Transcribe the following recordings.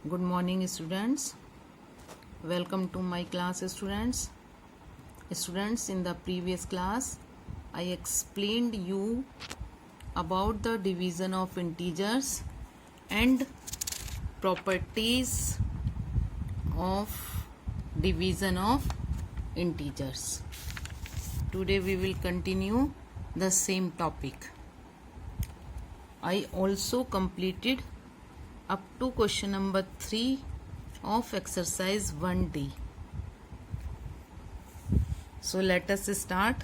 Good morning, students. Welcome to my class, students. Students, in the previous class, I explained you about the division of integers and properties of division of integers. Today we will continue the same topic. I also completed up to question number 3 of exercise 1D. So let us start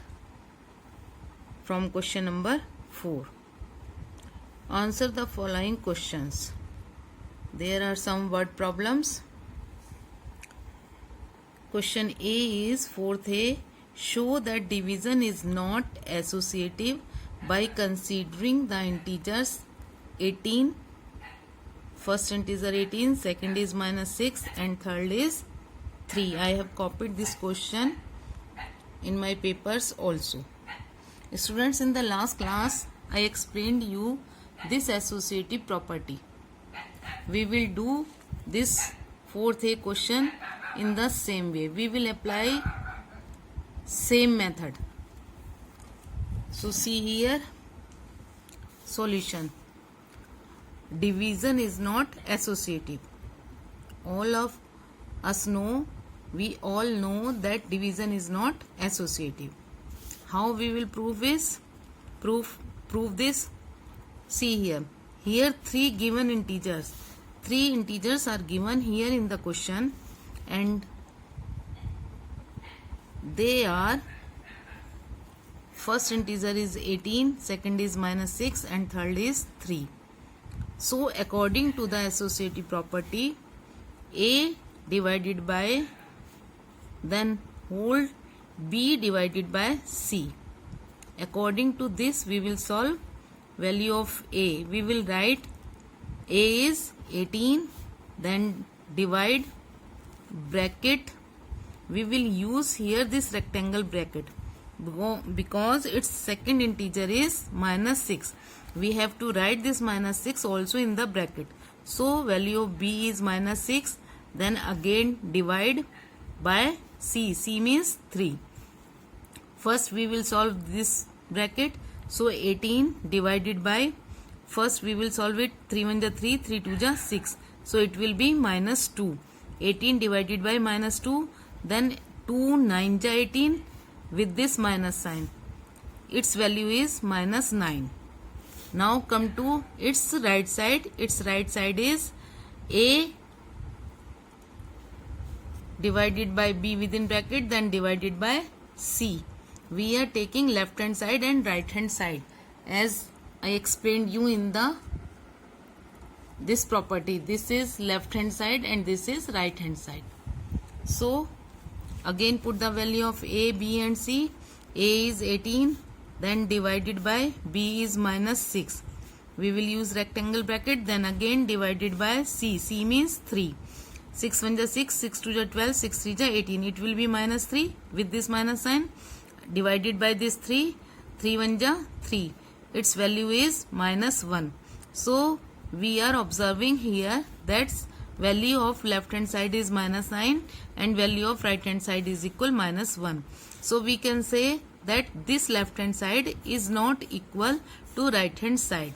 from question number 4. Answer the following questions. There are some word problems. Question A is 4th A. Show that division is not associative by considering the integers 18. First integer 18, second is -6 and third is 3. I have copied this question in my papers also. Students, in the last class I explained you this associative property. We will do this 4th A question in the same way. We will apply same method. So see here, solution. Division is not associative. All of us know, we all know that division is not associative. How we will prove this? Prove this. See here. Here 3 given integers. 3 integers are given here in the question and they are, first integer is 18, second is -6 and third is 3. So according to the associative property, A divided by then whole B divided by C. According to this we will solve value of A. We will write A is 18, then divide bracket. We will use here this rectangle bracket because its second integer is -6. We have to write this -6 also in the bracket. So value of B is -6, then again divide by C. C means 3. First we will solve this bracket. So 18 divided by, first we will solve it, 3 1 3, 3 2 6. So it will be -2. 18 divided by -2, then 2 9 18 with this minus sign. Its value is -9. Now come to its right side. Its right side is A divided by B within bracket, then divided by C. We are taking left hand side and right hand side as I explained you in this property. This is left hand side and this is right hand side. So again put the value of A, B and C. A is 18, then divided by B is -6. We will use rectangle bracket, then again divided by C. C means 3. 6 1 6, 6 2 12, 6 3 18. It will be -3 with this minus sign. Divided by this 3, 3 1 3. Its value is -1. So we are observing here that value of left hand side is -9 and value of right hand side is equal -1. So we can say that this left hand side is not equal to right hand side.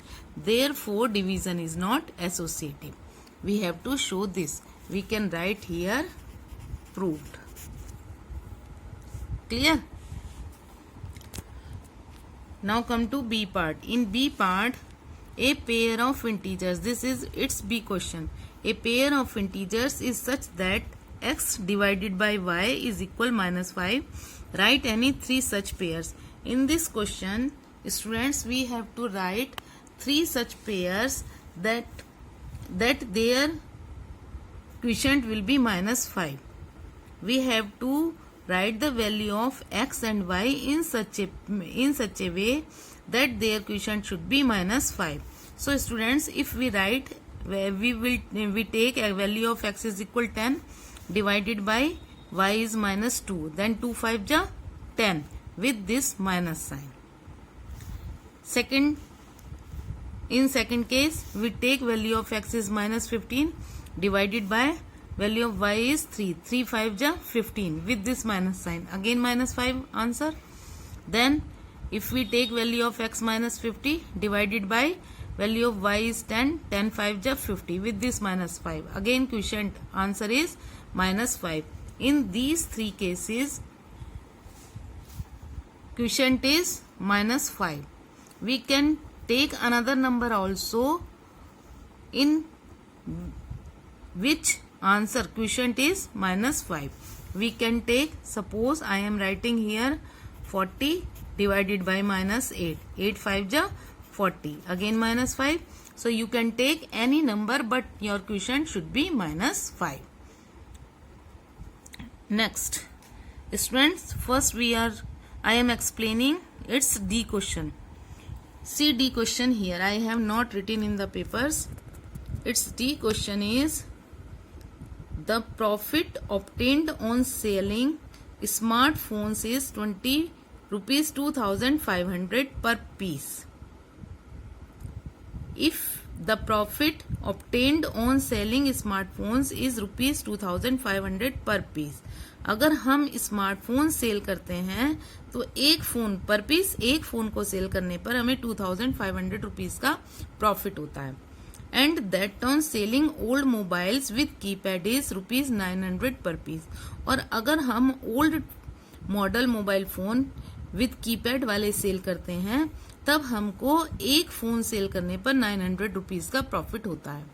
Therefore division is not associative. We have to show this. We can write here proved. Clear? Now come to B part. In B part, a pair of integers, this is its B question. A pair of integers is such that x divided by y is equal -5. Write any 3 such pairs. In this question, students, we have to write 3 such pairs that their quotient will be -5. We have to write the value of x and y in such a way that their quotient should be -5. So students, if we write, we take a value of x is equal 10 divided by y is -2, then 2 5 10 with this minus sign. In second case, we take value of x is -15 divided by value of y is 3. 3 5 ja 15 with this minus sign. Again minus 5 answer. Then if we take value of x minus 50 divided by value of y is 10. 10 5 ja 50 with this minus 5. Again quotient answer is minus 5. In these three cases quotient is minus 5. We can take another number also in which answer quotient is minus 5. We can take, suppose I am writing here 40 divided by minus 8. 8 5 ja 40. Again minus 5. So you can take any number but your quotient should be minus 5. Next, students, first I am explaining its D question. See D question here. I have not written in the papers. Its D question is the profit obtained on selling smartphones is rupees 2,500 per piece. If the profit obtained on selling smartphones is rupees 2,500 per piece. अगर हम smartphone cell करते हैं तो एक phone पर piece, एक phone को cell करने पर हमें 2,500 रुपीज का प्रॉफिट होता है. And that on selling old mobiles with keypad is rupees 900 पर पीस. और अगर हम old model mobile phone with keypad वाले सेल करते हैं तब हमको एक फोन सेल करने पर 900 रुपीज का प्रॉफिट होता है.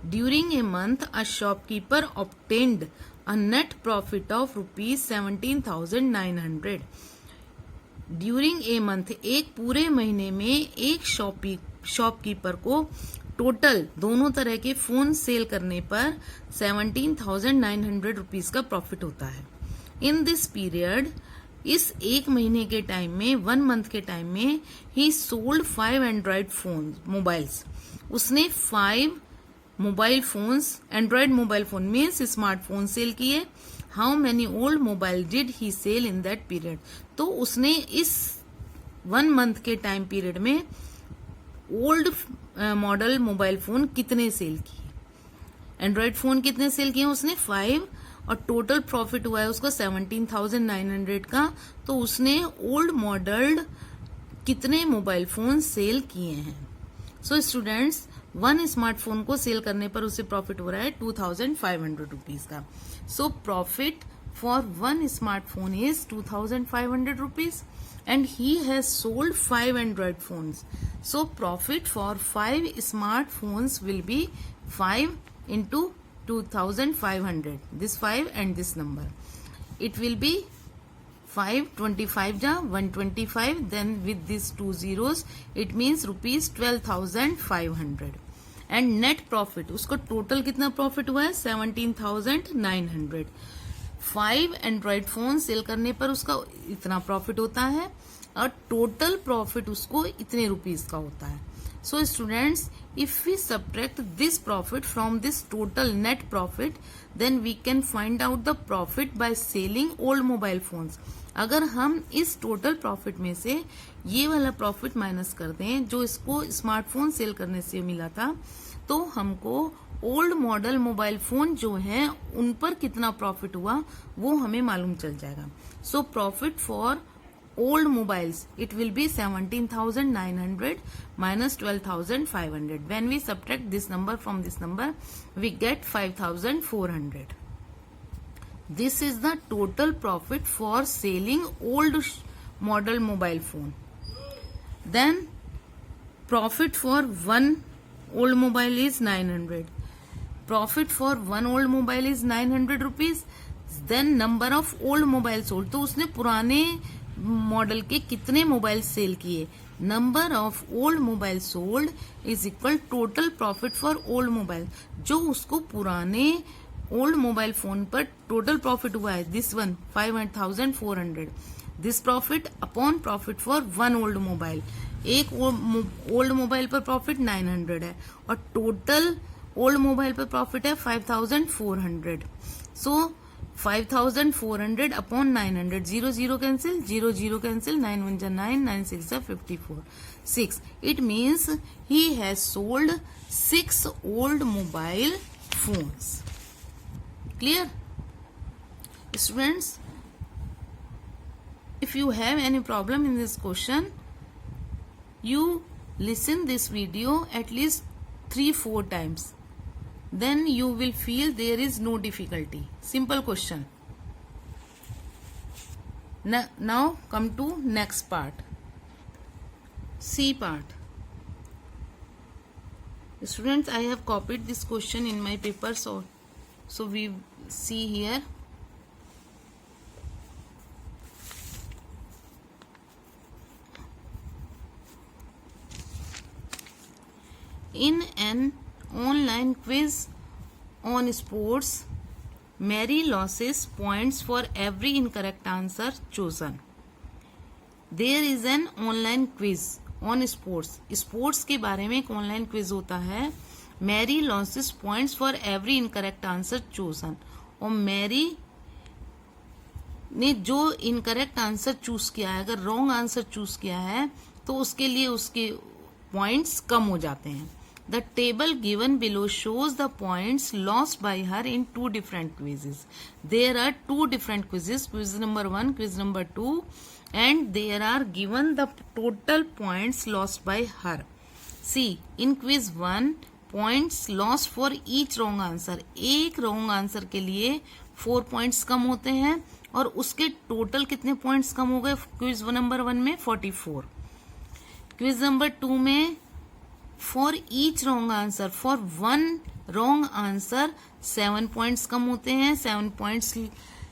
During a month a shopkeeper obtained a net profit of rupees 17,900. During a month, एक पूरे महीने में एक शॉपकीपर को टोटल दोनों तरह के फोन सेल करने पर 17,900 रुपीज का प्रॉफिट होता है. इन दिस पीरियड, इस एक महीने के टाइम में, 1 मंथ के टाइम में, he sold 5 Android phone mobiles. उसने 5 mobile phones, Android mobile phone means smartphone sell किए. How many old mobile did he sell in that period. तो उसने इस 1 मंथ के टाइम पीरियड में ओल्ड मॉडल मोबाइल फोन कितने sell किए, Android phone कितने सेल किए उसने 5, और टोटल प्रॉफिट हुआ है उसको 17,900 का. तो उसने ओल्ड मॉडल्ड कितने मोबाइल फोन सेल किए हैं. सो स्टूडेंट्स, 1 स्मार्टफोन को सेल करने पर उसे प्रॉफिट हो रहा है 2,500 रुपीज का. So profit for 1 smartphone is 2,500 rupees and he has sold 5 Android phones. So profit for 5 smartphones will be 5 into 2,500. This 5 and this number. It will be 5 25 ja 125. Then with these 2 zeros, it means rupees 12,500. And net profit, उसको total कितना profit हुआ है 17,900. 5 Android phone cell करने पर उसका इतना profit होता है और टोटल प्रॉफिट उसको इतने रुपीज का होता है. So students, if we subtract this profit from this total net profit, then we can find out the profit by selling old mobile phones. अगर हम इस टोटल प्रॉफिट में से ये वाला प्रॉफिट माइनस कर दें जो इसको स्मार्टफोन सेल करने से मिला था, तो हमको ओल्ड मॉडल मोबाइल फोन जो है उन पर कितना प्रॉफिट हुआ वो हमें मालूम चल जाएगा. So profit for old mobiles, it will be 17,900 minus 12,500. When we subtract this number from this number, we get 5,400. This is the total profit for selling old model mobile phone. Then profit for 1 old mobile is 900. Profit for 1 old mobile is 900 rupees. Then number of old mobile sold, तो उसने पुराने model के कितने mobile cell किए. Number of old mobile sold is equal total profit for old mobile. जो उसको पुराने old mobile phone पर टोटल प्रॉफिट हुआ है, this one 5,400. This profit upon profit for 1 old mobile. एक ओल्ड मोबाइल पर प्रॉफिट 900 है और टोटल ओल्ड मोबाइल पर प्रॉफिट है 5,400. सो 5,400 upon 900. 0 0 cancel, 0 0 cancel, 9 1 जा 9, 9 6 जा 54, 6. It means he has sold 6 old mobile phones. Clear? Students, if you have any problem in this question, you listen this video at least 3-4 times. Then you will feel there is no difficulty. Simple question. Now come to next part. C part. Students, I have copied this question in my paper, so we see here. In an online quiz on sports, Mary loses points for every incorrect answer chosen. There is an online quiz on sports. Sports के बारे में एक online quiz होता है. Mary loses points for every incorrect answer chosen. और Mary ने जो incorrect answer choose किया है, अगर रॉन्ग आंसर चूज किया है तो उसके लिए उसके पॉइंट्स कम हो जाते हैं. The table given below shows the points lost by her in 2 different quizzes. There are 2 different quizzes, quiz number 1, quiz number 2, and there are given the total points lost by her. See, in quiz 1, points lost for each wrong answer. एक wrong answer के लिए 4 points कम होते हैं और उसके total कितने points कम हो गए quiz number 1 में 44. quiz number 2 में for each wrong answer, for one wrong answer 7 points कम होते हैं, 7 points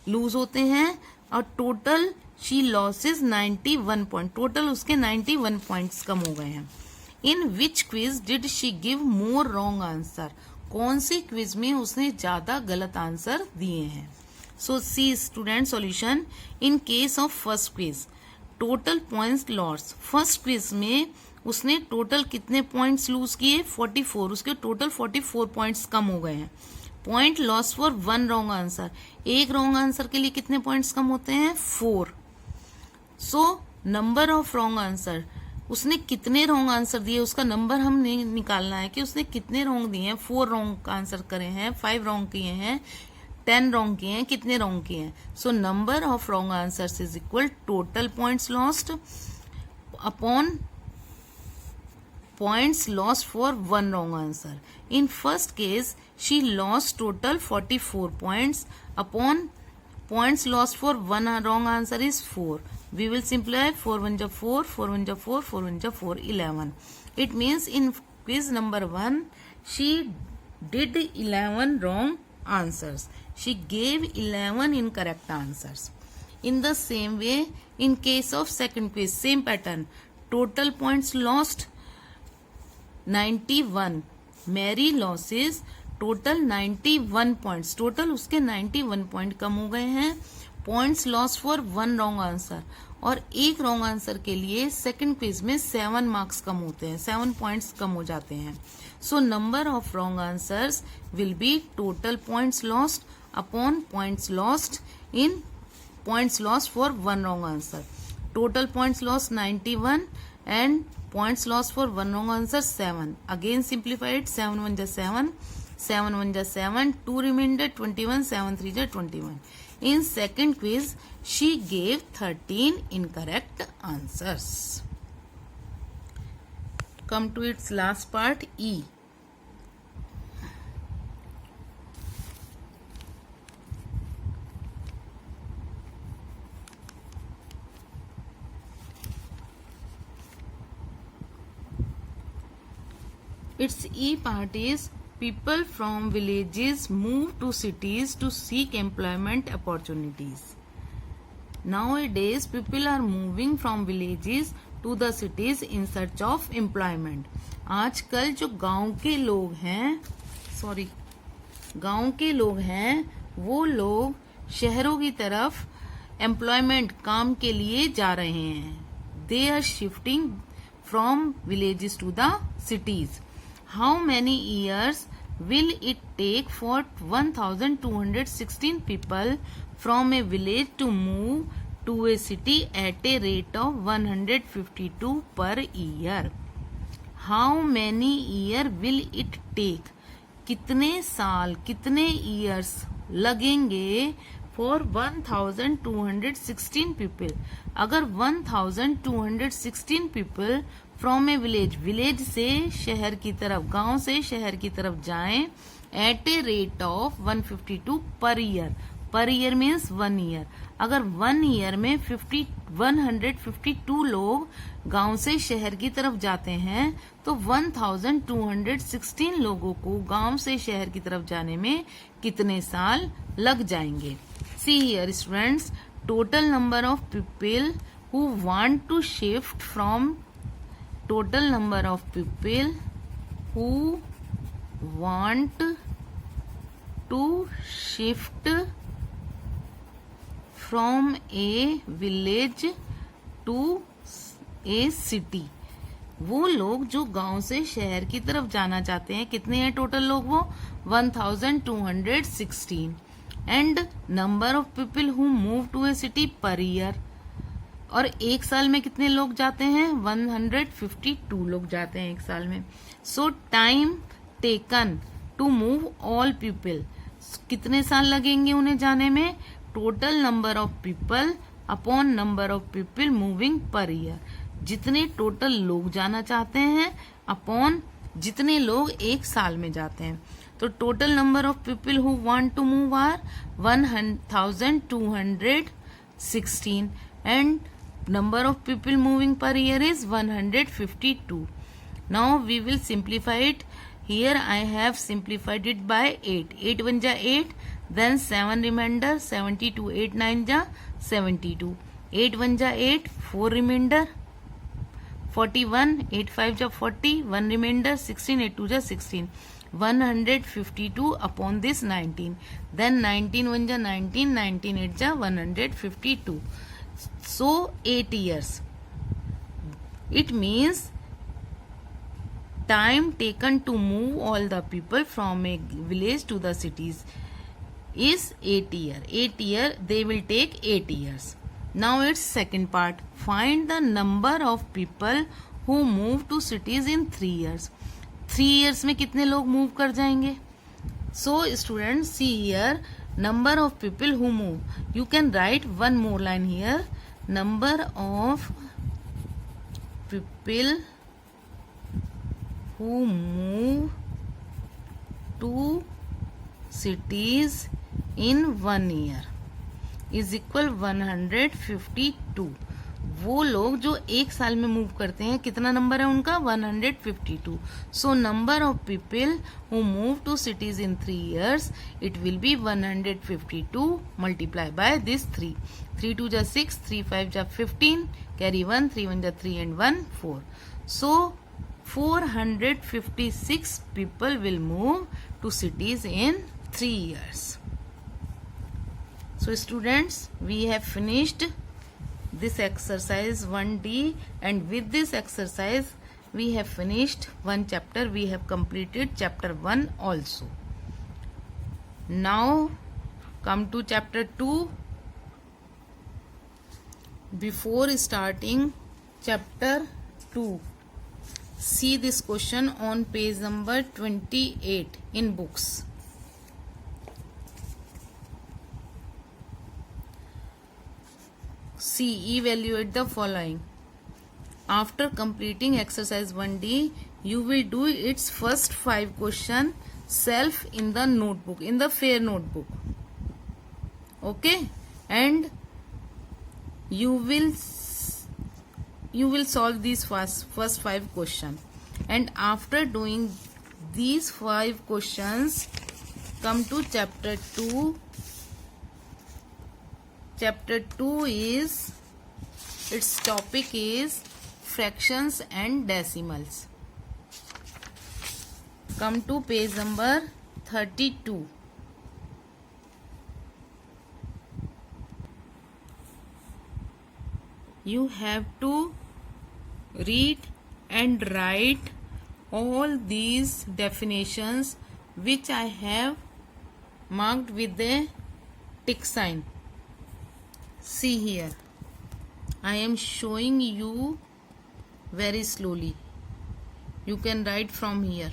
lose होते हैं और total she loses 91 point. total उसके 91 points कम हो गए हैं. In which quiz did she give more wrong answer? कौन सी क्विज में उसने ज्यादा गलत आंसर दिए हैं? So see student solution. In case of first quiz, total points lost. First quiz में उसने टोटल कितने पॉइंट्स लूज किए? 44. उसके टोटल 44 पॉइंट्स कम हो गए हैं. Point loss for 1 wrong answer. एक रॉन्ग आंसर के लिए कितने पॉइंट्स कम होते हैं? 4. सो नंबर ऑफ रॉन्ग आंसर, उसने कितने रॉन्ग आंसर दिए उसका नंबर हमने निकालना है कि उसने कितने रॉन्ग दिए हैं. 4 रॉन्ग आंसर करे हैं, 5 रॉन्ग किए हैं, 10 रॉन्ग किए हैं, कितने रॉन्ग किए हैं. सो number of wrong answers is equal total points lost upon points lost for 1 wrong answer. In first case, she lost total 44 points upon points lost for 1 wrong answer is 4. We will simplify. 4 1 ja 4, 4 1 ja 4, 4 1 ja 4, 11. It means in quiz number 1, she did 11 wrong answers. She gave 11 incorrect answers. In the same way, in case of second quiz, same pattern. Total points lost 91. Mary loses total 91 points. Total उसके 91 point कम हो गए हैं. Points loss for 1 wrong answer और एक wrong answer के लिए second quiz में 7 मार्क्स कम होते हैं, 7 पॉइंट्स कम हो जाते हैं. सो number of wrong answers will be total points lost upon points lost in points lost for 1 wrong answer. Total points lost 91 and points lost for 1 wrong answer 7. Again simplify it. 7 1 ja 7, 7 1 ja 7, 2 remainder 21, 7 3 ja 21. In second quiz, she gave 13 incorrect answers. Come to its last part, E. Its E part is people from villages move to cities to seek employment opportunities. Nowadays, people are moving from villages to the cities in search of employment. आजकल जो गांव के लोग हैं, वो लोग शहरों की तरफ एम्प्लॉयमेंट काम के लिए जा रहे हैं. They are shifting from villages to the cities. How many years will it take for 1,216 people from a village to move to a city at a rate of 152 per year? How many years will it take? कितने साल, कितने years लगेंगे for 1216 people. अगर 1216 people from A village से शहर की तरफ, गांव से शहर की तरफ जाएं eight a rate of 152 per year means 1 year. अगर 1 ईयर में 152 लोग गांव से शहर की तरफ जाते हैं तो 1216 लोगों को गांव से शहर की तरफ जाने में कितने साल लग जाएंगे। See here students, total number of people who want to shift from, total number of people who want to shift from a village to a city। वो लोग जो गांव से शहर की तरफ जाना चाहते हैं, कितने हैं टोटल लोग? वो 1216। And number of people who move to a city per year, और एक साल में कितने लोग जाते हैं? 152 लोग जाते हैं एक साल में। So time taken to move all people, कितने साल लगेंगे उन्हें जाने में? Total number of people upon number of people moving per year, जितने टोटल लोग जाना चाहते हैं अपॉन जितने लोग एक साल में जाते हैं। तो total number of people who want to move are 1216 and number of people moving per year is 152. Now we will simplify it. Here I have simplified it by 8. 8 1 ja 8, then 7 remainder, 72, 8 9 ja 72, 8 1 ja 8, 4 remainder, 41, 8 5 ja 40, 1 remainder, 16, 8 2 ja 16, 152 upon this 19, then 19 1 ja 19, 19 8 ja 152. So 8 years. It means time taken to move all the people from a village to the cities is 8 year. 8 year, they will take 8 years. Now its second part. Find the number of people who move to cities in 3 years. 3 years में कितने लोग move कर जाएंगे? So students, see here, number of people who move. You can write one more line here. Number of people who move to cities in 1 year is equal 152. वो लोग जो एक साल में मूव करते हैं, कितना नंबर है उनका? 152. So number of people who move to cities in 3 years, it will be 152 multiply by this 3. 3 2 जा 6, 3 5 जा 15, कैरी 1, 3 1 जा 3 and 1 4. So 456 people will move to cities in 3 years. So students, we have finished this exercise 1D, and with this exercise we have finished one chapter. We have completed chapter 1 also. Now come to chapter 2. Before starting chapter 2, see this question on page number 28 in books. See, evaluate the following. After completing exercise 1D, you will do its first 5 question self in the notebook, in the fair notebook. Okay? And you will solve these first 5 questions. And after doing these 5 questions, come to chapter 2. Chapter 2 is, its topic is fractions and decimals. Come to page number 32. You have to read and write all these definitions which I have marked with a tick sign. See here, I am showing you very slowly. You can write from here.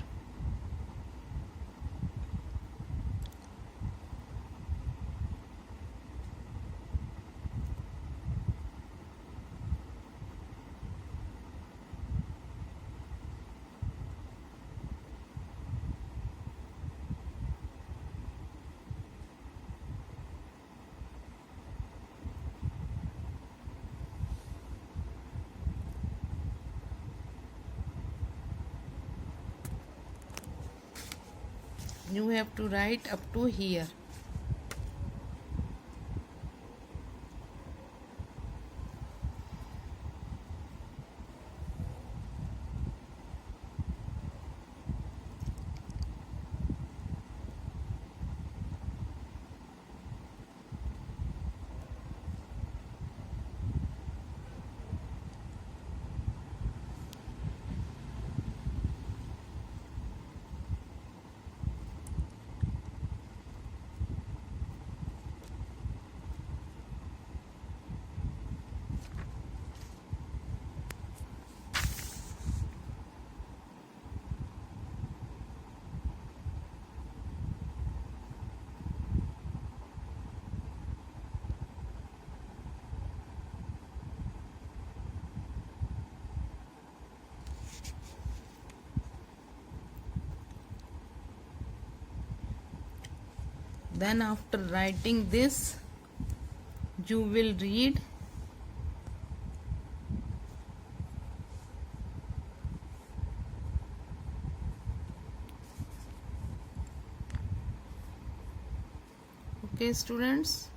You have to write up to here. Then after writing this, you will read okay students.